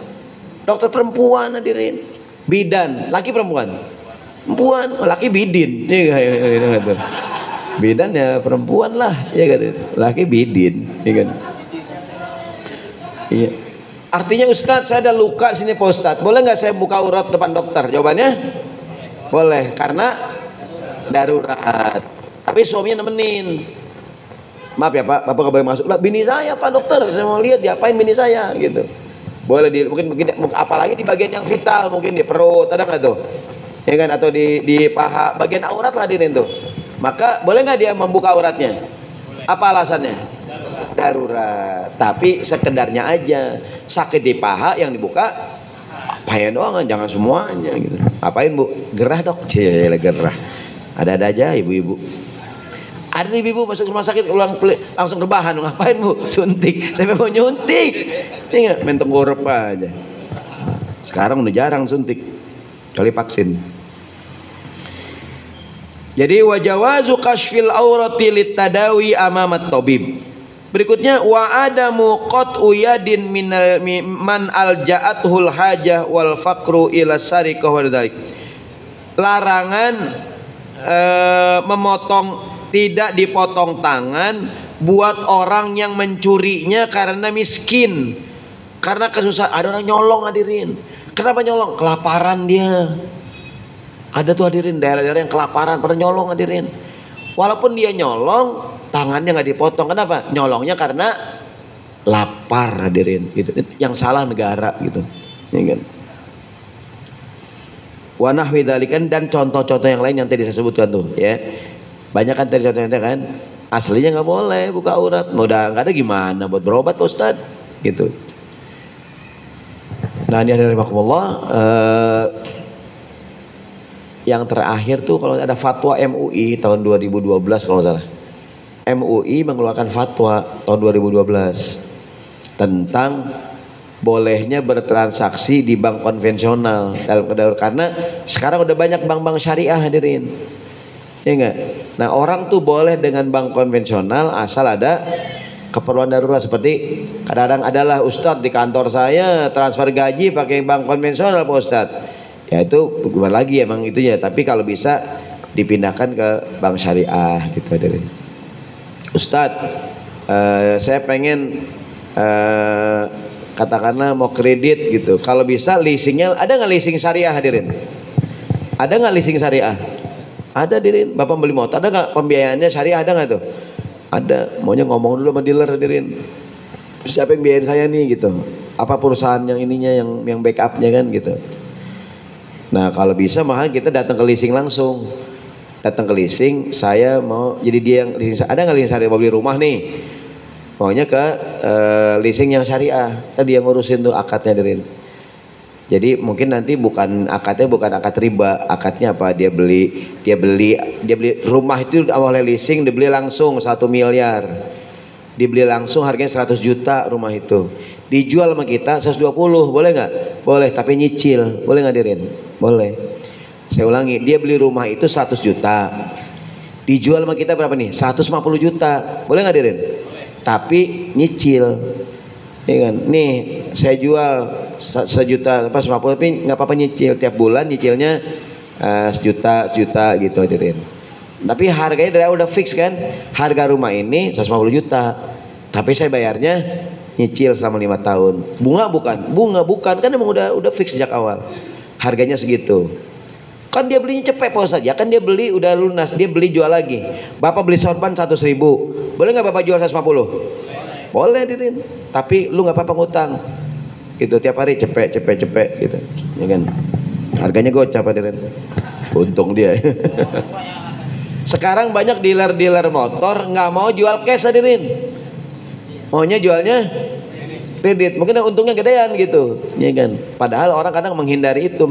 Speaker 1: Dokter perempuan hadirin. Bidan, laki perempuan? Perempuan, laki bidin. Bidan ya perempuan lah, ya kan? Laki bidin, ya kan? Iya. Artinya Ustadz, saya ada luka sini Pak Ustadz, boleh nggak saya buka urat depan dokter? Jawabannya boleh, karena darurat. Tapi suaminya nemenin. Maaf ya Pak, Bapak nggak boleh masuk. Lah bini saya Pak dokter, saya mau lihat diapain bini saya gitu. Boleh mungkin apalagi di bagian yang vital, mungkin di perut, ada nggak tuh? Ya kan, atau di paha, bagian aurat lah hadirin tuh. Maka boleh nggak dia membuka auratnya? Apa alasannya? Darurat. Tapi sekedarnya aja. Sakit di paha yang dibuka apain doang, jangan semuanya gitu. Apain Bu? Gerah dok? Cile gerah. Ada-ada aja ibu-ibu. Ada ibu-ibu masuk rumah sakit langsung rebahan, ngapain Bu? Suntik. Saya mau nyuntik. Ingat, main tenggorok aja. Sekarang udah jarang suntik. Kali vaksin. Jadi wajawazu kashfil aurati litadawi amamat tabib. Berikutnya wa adamu qat'u yadin man alja'athul hajah wal faqru ila sariqah wa dzalik. Larangan memotong, tidak dipotong tangan buat orang yang mencurinya karena miskin, karena kesusahan. Ada orang nyolong hadirin. Kenapa nyolong? Kelaparan dia. Ada tuh hadirin daerah-daerah yang kelaparan pada nyolong hadirin. Walaupun dia nyolong, tangannya nggak dipotong. Kenapa? Nyolongnya karena lapar hadirin. Gitu. Yang salah negara gitu. Ya kan? Wa nahwi dzalikan, dan contoh-contoh yang lain yang tadi saya sebutkan tuh, ya. Banyak kan tadi contohnya kan. Aslinya nggak boleh buka aurat. Udah nggak ada gimana buat berobat Pak Ustaz? Gitu. Nah ini ada yang terakhir tuh kalau ada fatwa MUI tahun 2012 kalau salah. MUI mengeluarkan fatwa tahun 2012 tentang bolehnya bertransaksi di bank konvensional karena sekarang udah banyak bank-bank syariah hadirin. Ya enggak? Nah orang tuh boleh dengan bank konvensional asal ada keperluan darurat, seperti kadang-kadang adalah Ustadz di kantor saya transfer gaji pakai bank konvensional Pak Ustadz. Ya itu bukan lagi emang itu ya, tapi kalau bisa dipindahkan ke bank syariah gitu hadirin. Ustadz, saya pengen katakanlah mau kredit gitu. Kalau bisa leasingnya, ada nggak leasing syariah hadirin? Ada nggak leasing syariah? Ada hadirin. Bapak beli motor, ada nggak pembiayaannya syariah, ada nggak tuh? Ada. Maunya ngomong dulu sama dealer hadirin. Siapa yang biayain saya nih gitu? Apa perusahaan yang ininya yang backupnya kan gitu? Nah kalau bisa mahal kita datang ke leasing langsung. Datang ke leasing, saya mau jadi dia yang leasing. Ada nggak leasing syariah? Mau beli rumah nih, maunya ke leasing yang syariah. Tadi yang ngurusin tuh akadnya hadirin. Jadi mungkin nanti akadnya bukan akad riba, akadnya apa? Dia beli rumah itu awalnya leasing, dibeli langsung 1 miliar, dibeli langsung harganya 100 juta rumah itu, dijual sama kita 120, boleh nggak? Boleh, tapi nyicil, boleh nggak hadirin? Boleh. Saya ulangi, dia beli rumah itu 100 juta, dijual sama kita berapa nih? 150 juta, boleh nggak hadirin? Tapi nyicil. Ya kan? Nih saya jual 1 juta apa 50, tapi nggak apa-apa nyicil, tiap bulan nyicilnya sejuta gitu hadirin. Tapi harganya udah fix kan, harga rumah ini 150 juta, tapi saya bayarnya nyicil selama 5 tahun. Bunga bukan kan, emang udah fix sejak awal harganya segitu. Kan dia belinya cepet Pak Ustadz, ya kan dia beli udah lunas, dia beli jual lagi. Bapak beli sorban 100.000, boleh nggak Bapak jual 150? Boleh hadirin, tapi lu nggak apa-apa ngutang gitu, tiap hari cepet gitu, ya kan? Harganya gocap hadirin. Untung dia. Sekarang banyak dealer-dealer motor nggak mau jual cash hadirin, maunya jualnya kredit. Mungkin untungnya gedean gitu, ya kan? Padahal orang kadang menghindari itu,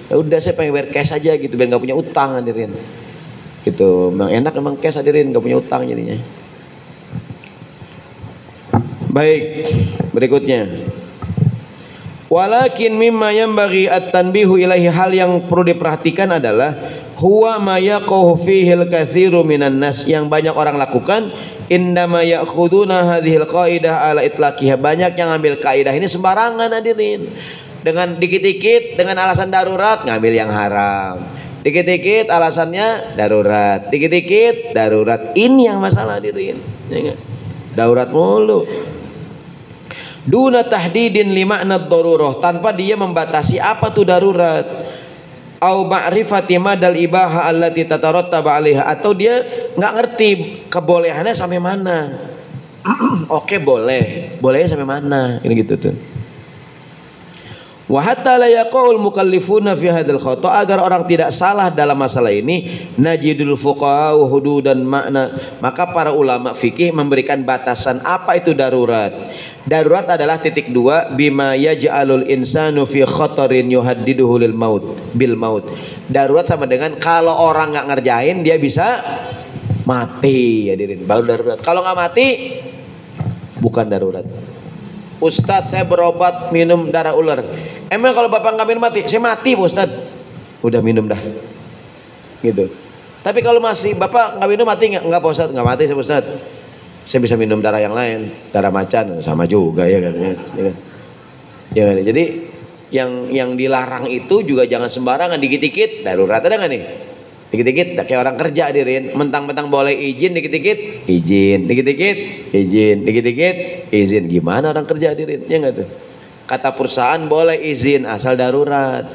Speaker 1: ya udah saya pengen bayar cash aja gitu biar nggak punya utang hadirin. Gitu, memang enak memang cash hadirin, nggak punya utang jadinya. Baik, berikutnya. Walakin mimma yanbaghi at-tanbihu ilaihi, hal yang perlu diperhatikan adalah huwa ma yaqahu fihi al-katsiru minan nas, yang banyak orang lakukan indama ya'khuduna hadhil qaidah ala itlaqiha, banyak yang ambil kaidah ini sembarangan hadirin, dengan dikit-dikit dengan alasan darurat ngambil yang haram, dikit-dikit alasannya darurat, dikit-dikit darurat. Ini yang masalah hadirin, ya enggak? Darurat mulu. Duna tahdidin li makna darurah, tanpa dia membatasi apa tuh darurat. Au ma'rifati madal ibaha allati tatarattaba 'alaiha, atau dia nggak ngerti kebolehannya sampai mana. Oke, bolehnya sampai mana, ini gitu tuh. Wa hatta la yaqul mukallifuna fi hadzal khata, agar orang tidak salah dalam masalah ini, najidul fuqaha hududan makna, maka para ulama fikih memberikan batasan apa itu darurat. Darurat adalah titik dua, bima yaj'alul insanu fi khatarin yuhaddiduhu lil maut bil maut. Darurat sama dengan kalau orang nggak ngerjain dia bisa mati, ya hadirin, baru darurat. Kalau nggak mati bukan darurat. Ustadz, saya berobat minum darah ular. Emang kalau bapak nggak minum mati? Saya mati, Ustadz. Udah minum dah. Gitu. Tapi kalau masih bapak nggak minum mati nggak? Nggak, Ustadz. Nggak mati saya, Ustadz. Saya bisa minum darah yang lain, darah macan, sama juga ya kan. Ya kan? Jadi yang dilarang itu juga jangan sembarangan, dikit-dikit darurat, ada nggak nih? Dikit-dikit kayak orang kerja hadirin, mentang-mentang boleh izin, dikit-dikit izin, dikit-dikit izin, dikit-dikit izin. Gimana orang kerja hadirin, ya nggak tuh? Kata perusahaan boleh izin asal darurat,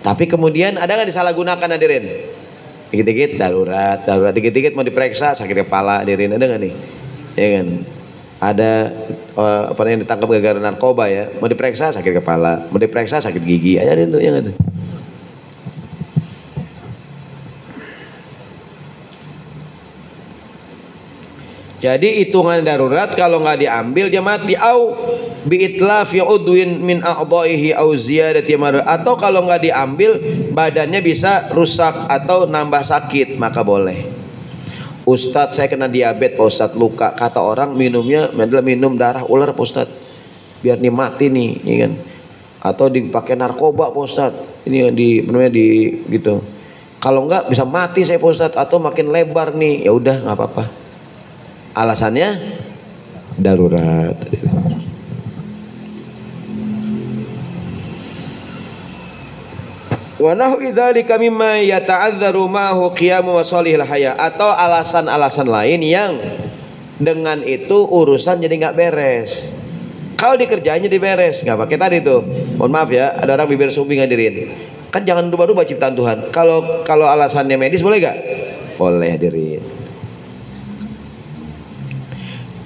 Speaker 1: tapi kemudian ada nggak disalahgunakan hadirin? Dikit-dikit darurat, dikit-dikit mau diperiksa sakit kepala hadirin, ada nggak nih? Ya kan? Ada apa yang ditangkap gara-gara narkoba ya, mau diperiksa sakit kepala, mau diperiksa sakit gigi, ada itu, ya nggak tuh? Jadi hitungan darurat kalau nggak diambil dia mati. Au bi'itlafi udwin min a'dha'ihi au ziyadati marad, atau kalau nggak diambil badannya bisa rusak atau nambah sakit, maka boleh. Ustadz, saya kena diabetes Pak Ustadz, luka, kata orang minumnya adalah minum darah ular Pak Ustadz, biar nih mati nih, ya kan? Atau dipakai narkoba Pak Ustadz, ini yang di gitu. Kalau nggak bisa mati saya Pak Ustadz, atau makin lebar nih, ya udah nggak apa-apa. Alasannya darurat. Wa nahwi dzalika mimma yata'adzaru ma'hu qiyamu wa shalihil haya, atau alasan-alasan lain yang dengan itu urusan jadi nggak beres. Kalau dikerjainnya diberes, nggak pakai tadi tuh. Mohon maaf ya, ada orang bibir sumbing hadirin. Kan jangan rubah-rubah ciptaan Tuhan. Kalau alasannya medis boleh nggak? Boleh hadirin.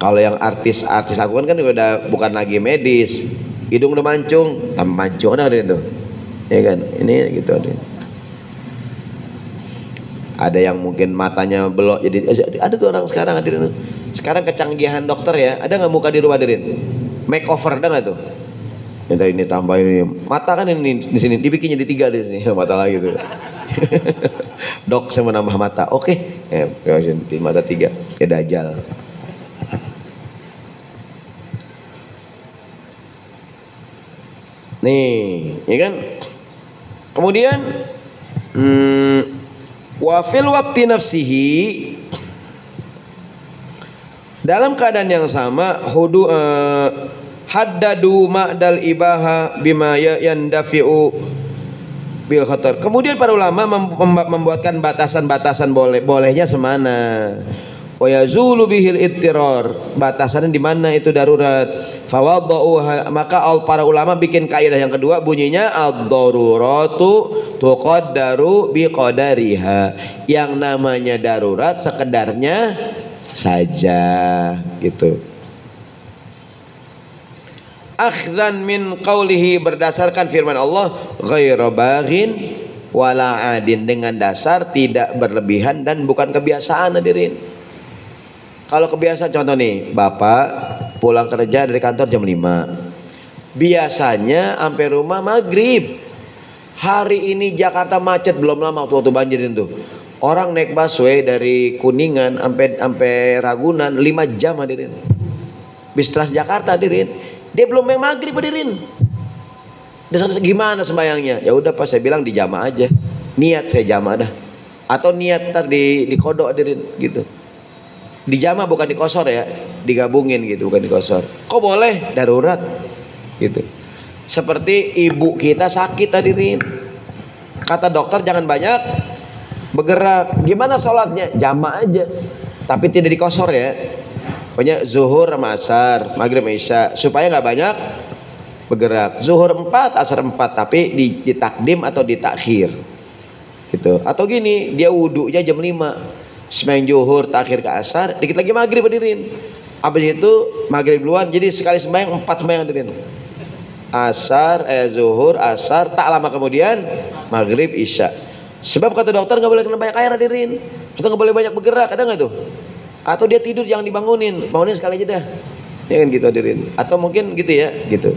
Speaker 1: Kalau yang artis-artis lakukan kan udah bukan lagi medis, hidung udah mancung, tambah mancung ada itu, ya kan? Ini gitu ada yang mungkin matanya belok, jadi ada tuh orang sekarang hadirin. Sekarang kecanggihan dokter ya, ada nggak muka dirubah hadirin? Makeover ada nggak tuh? Yang ini tambah ini mata kan ini di sini dibikin jadi 3 di sini mata lagi tuh. Dok, saya mau nambah mata, oke? Mata 3 kayak Dajjal. Nih, ya kan? Kemudian wa fil waqti nafsihi, dalam keadaan yang sama haddadu ma'dal ibaha bima yandafi'u bil khatar. Kemudian para ulama membuatkan batasan-batasan bolehnya semana. Wa yazulu bihil ittirar, batasannya di mana itu darurat. Fawadau, maka para ulama bikin kaidah yang kedua, bunyinya ad-daruratu tuqaddaru biqadariha, yang namanya darurat sekedarnya saja gitu. Akhdhan min qawlihi, berdasarkan firman Allah, ghaira baghin wala adin, dengan dasar tidak berlebihan dan bukan kebiasaan. Hadirin, kalau kebiasaan, contoh nih, bapak pulang kerja dari kantor jam 5, biasanya sampai rumah maghrib. Hari ini Jakarta macet, belum lama waktu banjir itu orang naik busway dari Kuningan sampai Ragunan 5 jam. Hadirin, bis Transjakarta. Hadirin, dia belum main maghrib. Hadirin, gimana sembayangnya? Ya udah pas saya bilang di jamaah aja, niat saya jamaah dah, atau niat ntar di kodok. Hadirin, gitu, di jamaah bukan di kosor ya, digabungin gitu, bukan di kosor. Kok boleh? Darurat gitu. Seperti ibu kita sakit. Hadirin, kata dokter jangan banyak bergerak. Gimana sholatnya? Jamaah aja, tapi tidak di kosor ya. Pokoknya zuhur sama asar, maghrib isya, supaya nggak banyak bergerak. Zuhur 4, asar 4, tapi ditakdim atau ditakhir gitu. Atau gini, dia wudunya jam 5, sembahyang zuhur takhir ke asar, dikit lagi maghrib. Hadirin, habis itu maghrib duluan, jadi sekali sembahyang 4 sembahyang. Hadirin, asar, zuhur, asar, tak lama kemudian maghrib isya. Sebab kata dokter nggak boleh kena banyak air. Hadirin, atau nggak boleh banyak bergerak. Ada nggak tuh? Atau dia tidur jangan dibangunin, bangunin sekali aja dah, ya kan gitu. Hadirin, atau mungkin gitu ya, gitu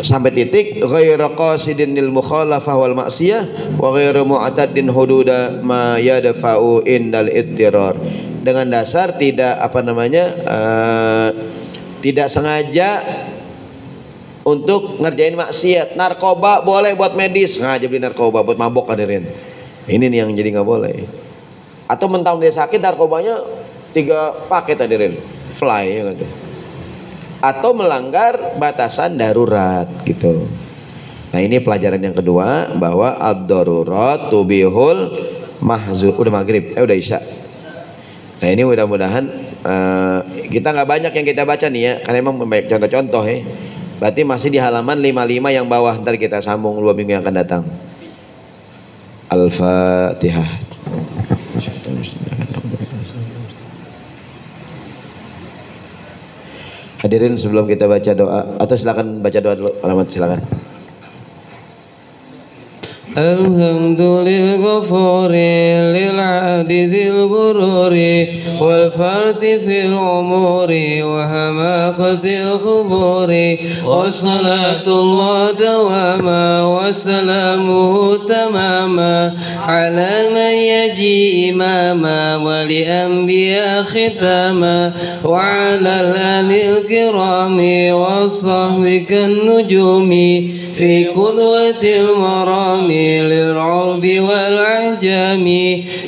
Speaker 1: sampai titik ghairu qasidin lil mukhalafah wal maksiyah wa ghairu mu'tadin hududa ma yadfa'u indal ittirar, dengan dasar tidak tidak sengaja untuk ngerjain maksiat. Narkoba boleh buat medis, sengaja beli narkoba buat mabok. Hadirin, ini nih yang jadi nggak boleh. Atau mentang dia sakit, narkobanya 3 paket. Hadirin, fly ya gitu. Atau melanggar batasan darurat gitu. Nah, ini pelajaran yang kedua, bahwa ad-darurat tubihul mahzur. Udah maghrib, udah isya. Nah, ini mudah-mudahan kita nggak banyak yang kita baca nih ya, karena emang banyak contoh-contoh ya. Berarti masih di halaman 55 yang bawah, ntar kita sambung 2 minggu yang akan datang. Al-Fatihah. Hadirin, sebelum kita baca doa, atau silakan baca doa dulu. Alamat silakan.
Speaker 2: Alhamdulillah ghafuri lil adi dzil gururi wal farti fil umuri wa hamaqatil khuburi wa salatullah dawama wa salamuhu tamama ala man yaji imama wa li anbiya khitama wa ala al-alil kirami wa sahbikan nujumi fi qudwatil marami للرعب والعجم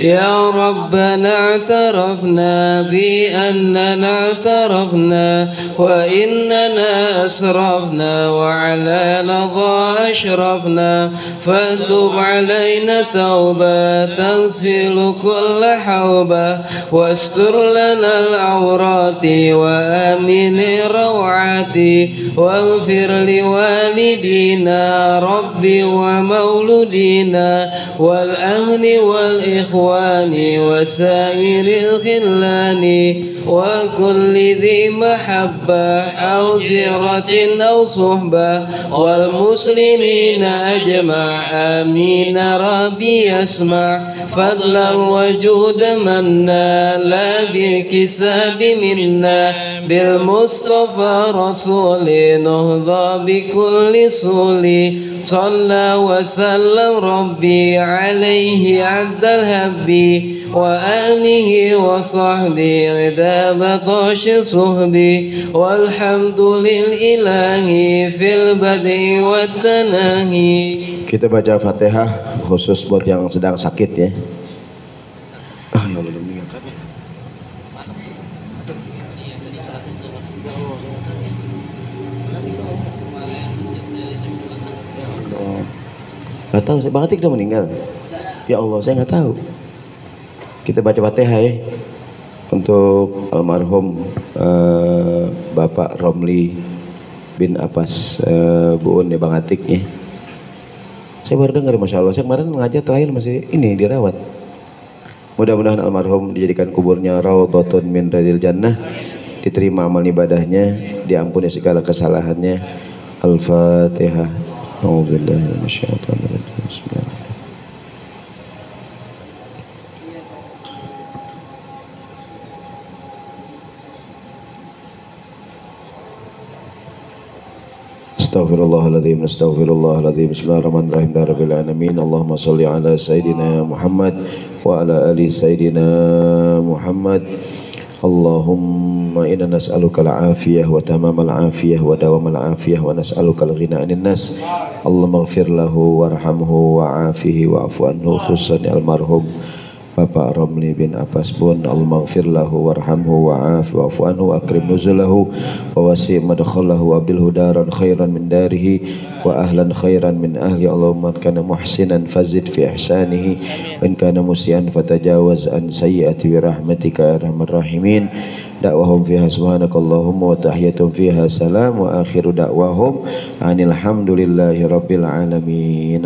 Speaker 2: يا ربنا اعترفنا بأننا اعترفنا وإننا أسرفنا وعلى لظى أشرفنا فتب علينا توبة تغسل كل حوبة واستر لنا العورات وآمن الروعات واغفر لوالدينا ربي ومولودينا والأهل والإخوان وسائر الخلان وكل ذي محبة أو جرة أو صحبة والمسلمين أجمع آمين ربي يسمع فضلا وجود منا لا بالكساب منا بالمصطفى رسول نهضى بكل سول صلى وسلم ربي عليه عبد الهبي وآله وصحبه غدا بطش صحبي والحمد لله في البدء والتناهي.
Speaker 1: Kita baca Fatihah khusus buat yang sedang sakit ya. Ya Allah, mengingatkan. Gak tahu, Bang Atik udah meninggal. Ya Allah, saya nggak tahu. Kita baca Fatihah ya untuk almarhum Bapak Romli bin Abbas Buun ya, Bang Atik ya. Saya baru dengar, Masya Allah. Saya kemarin ngajar terakhir masih ini dirawat. Mudah-mudahan almarhum dijadikan kuburnya raudhatun min riyadil jannah, diterima amal ibadahnya, diampuni segala kesalahannya. Al-Fatihah. A'udzubillahi minasyaitonir rajim. Bismillah. Astaghfirullahaladzim, astaghfirullahaladzim. Bismillahirrahmanirrahim. Rabbil alamin. Allahumma salli ala Sayyidina Muhammad wa ala ali Sayyidina Muhammad. Allahumma inna nas'aluka al-afiyah wa tamamal afiyah wa dawamal afiyah wa nas'aluka al-ghina 'anil nas. Allahumma ighfir lahu warhamhu wa'afihi wa'fu anhu, khususan almarhum Bapak Romli bin Abbas Bun. Allahumma ighfir lahu warhamhu wa'afi wa'fu anhu, akrim nuzulahu wa wasi' madkhalahu wa abdilhu daran khairan min darihi wa ahlan khairan min ahli. Allahumma kana muhsinan fazid fi ihsanihi wa in kana musian fatajawaz an sayyiati bi rahmatika ya arhamar rahimin. Da'wahum fiha subhanakallahumma wa tahiyatum fiha salam wa akhiru da'wahum anil hamdulillahi rabbil alamin.